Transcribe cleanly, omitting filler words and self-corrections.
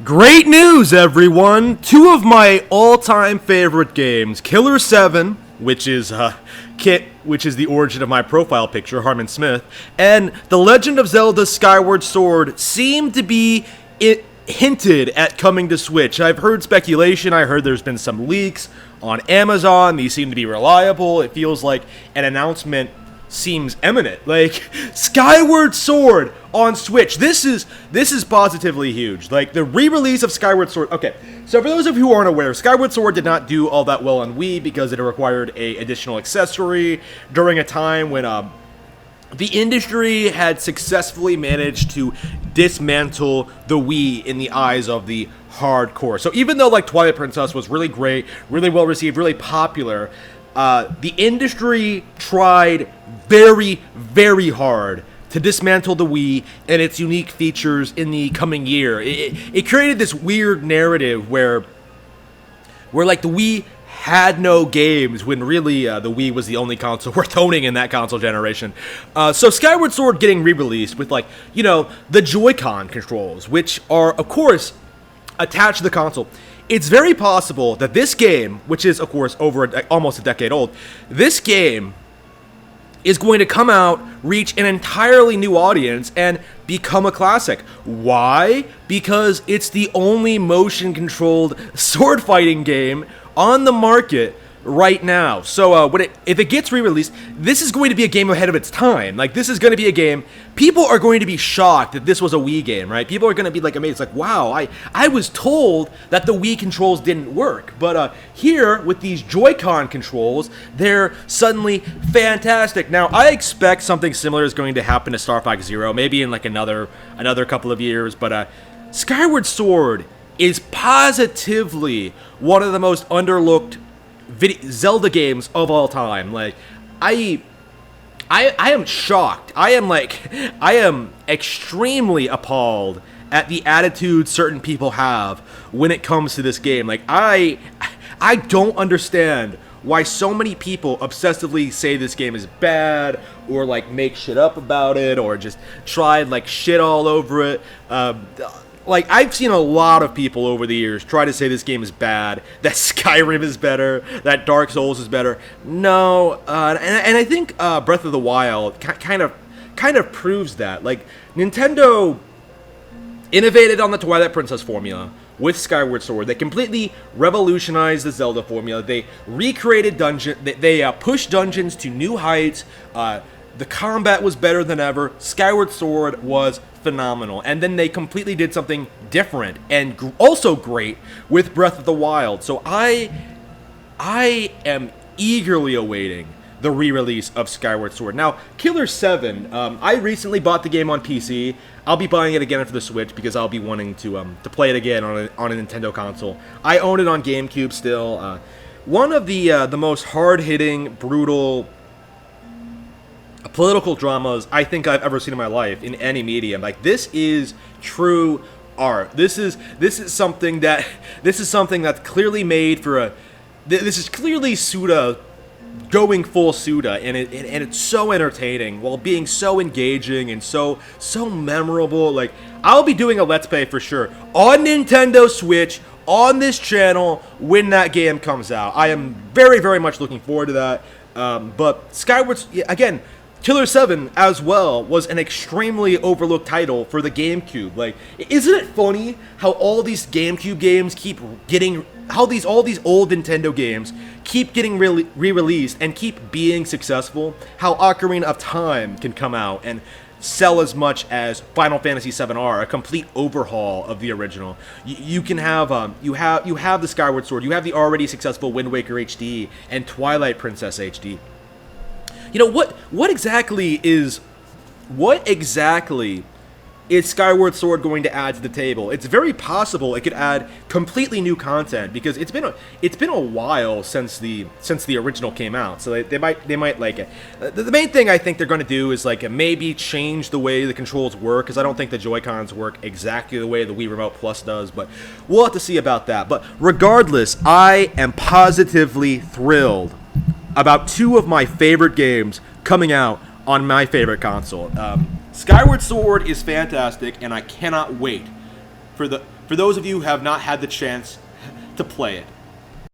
Great news, everyone! Two of my all-time favorite games, Killer7, which is the origin of my profile picture, Harmon Smith, and The Legend of Zelda Skyward Sword seem to be hinted at coming to Switch. I've heard speculation, I heard there's been some leaks on Amazon, these seem to be reliable, it feels like an announcement seems imminent. Like, Skyward Sword on Switch. This is positively huge. Like, the re-release of Skyward Sword. Okay, so for those of you who aren't aware, Skyward Sword did not do all that well on Wii because it required a additional accessory during a time when the industry had successfully managed to dismantle the Wii in the eyes of the hardcore. So even though, like, Twilight Princess was really great, really well received, really popular, the industry tried very, very hard to dismantle the Wii and its unique features in the coming year. It created this weird narrative where like the Wii had no games when really the Wii was the only console worth owning in that console generation. So Skyward Sword getting re-released with, like, you know, the Joy-Con controls, which are, of course, attached to the console. It's very possible that this game, which is, of course, almost a decade old, this game is going to come out, reach an entirely new audience, and become a classic. Why? Because it's the only motion-controlled sword fighting game on the market right now. So if it gets re-released, this is going to be a game ahead of its time. Like, this is going to be a game, people are going to be shocked that this was a Wii game, right? People are going to be, like, amazed, like, wow, I was told that the Wii controls didn't work, but here, with these Joy-Con controls, they're suddenly fantastic. Now, I expect something similar is going to happen to Star Fox Zero, maybe in, like, another couple of years, but Skyward Sword is positively one of the most underlooked Zelda games of all time. Like, I am shocked. I am extremely appalled at the attitude certain people have when it comes to this game. Like, I don't understand why so many people obsessively say this game is bad, or, like, make shit up about it, or just try, like, shit all over it. Like, I've seen a lot of people over the years try to say this game is bad, that Skyrim is better, that Dark Souls is better. No, and I think Breath of the Wild kind of proves that. Like, Nintendo innovated on the Twilight Princess formula with Skyward Sword. They completely revolutionized the Zelda formula. They recreated they pushed dungeons to new heights. The combat was better than ever. Skyward Sword was phenomenal. And then they completely did something different and also great with Breath of the Wild. So I am eagerly awaiting the re-release of Skyward Sword. Now, Killer7, I recently bought the game on PC. I'll be buying it again for the Switch because I'll be wanting to play it again on a Nintendo console. I own it on GameCube still. One of the most hard-hitting, brutal political dramas I think I've ever seen in my life in any medium. Like, this is true art. This is something that's clearly made for this is clearly Suda going full Suda, and it's so entertaining while being so engaging and so memorable. Like, I'll be doing a Let's Play for sure on Nintendo Switch on this channel when that game comes out. I am very, very much looking forward to that. But Skyward, again, Killer7 as well was an extremely overlooked title for the GameCube. Like, isn't it funny how all these GameCube games keep getting, all these old Nintendo games keep getting re-released and keep being successful? How Ocarina of Time can come out and sell as much as Final Fantasy VII R, a complete overhaul of the original. You can have you have the Skyward Sword, you have the already successful Wind Waker HD and Twilight Princess HD. You know, what exactly is Skyward Sword going to add to the table? It's very possible it could add completely new content because it's been a while since the original came out. So they might like it. The main thing I think they're going to do is, like, maybe change the way the controls work, because I don't think the Joy-Cons work exactly the way the Wii Remote Plus does, but we'll have to see about that. But regardless, I am positively thrilled about two of my favorite games coming out on my favorite console. Skyward Sword is fantastic, and I cannot wait for for those of you who have not had the chance to play it.